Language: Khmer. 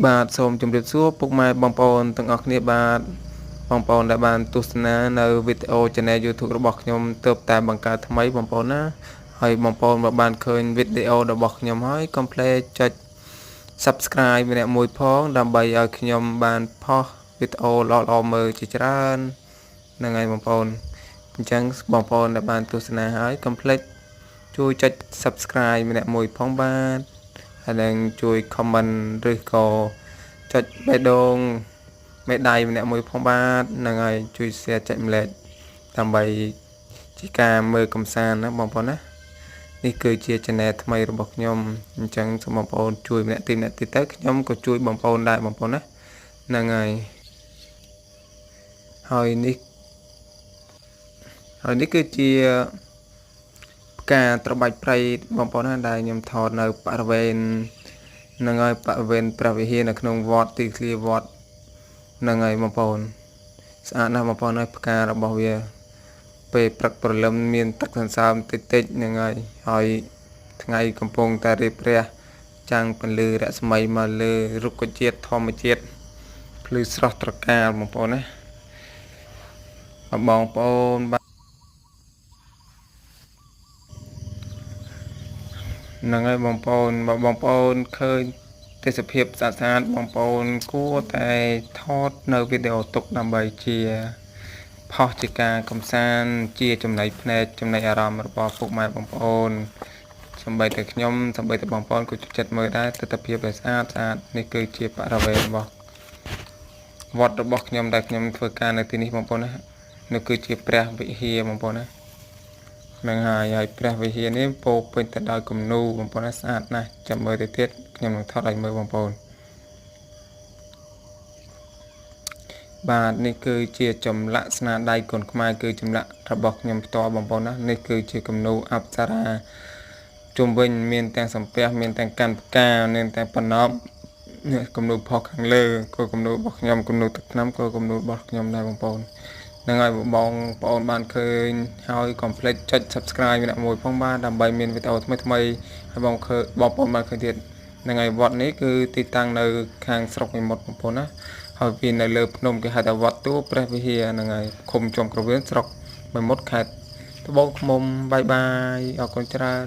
បាទសូមជម្រាបសួរពុកម៉ែបងប្អូនទាំងអស់គ្នាបាទបងប្អូនដែលបានទស្សនានៅវីដេអូ Channel YouTube របស់ខ្ញុំទើបតែបង្កើតថ្មីបងប្អូនណាហើយបងប្អូនបើបានឃើញវីដេអូរបស់ខ្ញុំហើយកុំភ្លេចចុច Subscribe ម្នាក់មួយផងដើម្បីឲ្យខ្ញុំបានផុសវីដេអូល្អៗមើលជាច្រើនហ្នឹងហើយបងប្អូនអញ្ចឹងបងប្អូនដែលបានទស្សនាហើយកុំភ្លេចជួយចុច Subscribe ម្នាក់មួយផងបាទហើយនឹងជួយ comment ឬក៏ចុចបេះដូងមេដៃម្នាក់មួយផងបាទហ្នឹងហើយជួយ share ចែកម្លែកដើម្បីជាការមើលកំសាន្តណាបងប្អូនណានេះគឺជា channel ថ្មីរបស់ខ្ញុំអញ្ចឹងសូមបងប្អូនជួយម្នាក់ទីទៅខ្ញុំក៏ជួយបងប្អូនដែរបងប្អូនណាហ្នឹងហើយនេះគឺជាផ្កាត្របាច់ព្រៃបងប្អូនណាដែលខ្ញុំថតនៅបរិវេណហ្នឹងហើយបរិវេណព្រះវិហារនៅក្នុងវត្តទីធ្លាវត្តហ្នឹងហើយបងប្អូនស្អាតណាស់បងប្អូនហើយផ្ការបស់វាពេលព្រឹកព្រលឹមមានទឹកសន្សើមតិចហ្នឹងហើយថ្ងៃកំពុងតែរៀបរះចាំងពន្លឺរស្មីមកលើរុក្ខជាតិធម្មជាតិភ្លឺស្រស់ត្រកាលបងប្អូនណាបងប្អូនហ្នឹងហើយបងប្អូនបើបងប្អូនឃើញទេសភាពស្អាតបងប្អូនគួរតែថតនៅវីដេអូទុកដើម្បីជាផុសជាការកំសាន្តជាចំណៃភ្នែកចំណៃអារម្មណ៍របស់ពុកម៉ែបងប្អូនសម្បីតែខ្ញុំសម្បីតែបងប្អូនក៏ជួយចិត្តមើលដែរទស្សនភាពដែលស្អាតនេះគឺជាបរិវេណរបស់វត្តរបស់ខ្ញុំដែលខ្ញុំធ្វើការនៅទីនេះបងប្អូនណានោះគឺជាព្រះវិហារបងប្អូនណានឹងហើយព្រះវិហារនេះពោពេញទៅដោយគំនូរបងប្អូនណាស្អាតណាស់ចាំមើលទៅទៀតខ្ញុំនឹងថតឲ្យមើលបងប្អូនបាទនេះគឺជាចម្លាក់ស្នាដៃកូនខ្មែរគឺចម្លាក់របស់ខ្ញុំផ្ទាល់បងប្អូនណានេះគឺជាគំនូរអប្សរាជុំវិញមានទាំងសំពះមានទាំងកាន់ផ្កាមានទាំងបំណប់គំនូរផុសខាងលើក៏គំនូររបស់ខ្ញុំគំនូរទឹកថ្នាំក៏គំនូររបស់ខ្ញុំដែរបងប្អូនហ្នឹងហើយបងប្អូនបានឃើញហើយកុំភ្លេចចុច Subscribe ម្នាក់មួយផងបាទដើម្បីមានវីដេអូថ្មីហើយបងប្អូនបានឃើញទៀតហ្នឹងហើយវត្តនេះគឺទីតាំងនៅខាងស្រុកវិមុតបងប្អូនណាហើយវានៅលើភ្នំគេហៅថាវត្តទួលព្រះវិហារហ្នឹងហើយឃុំចំក្រវៀនស្រុកវិមុតខេត្តត្បូងឃ្មុំបាយអរគុណច្រើន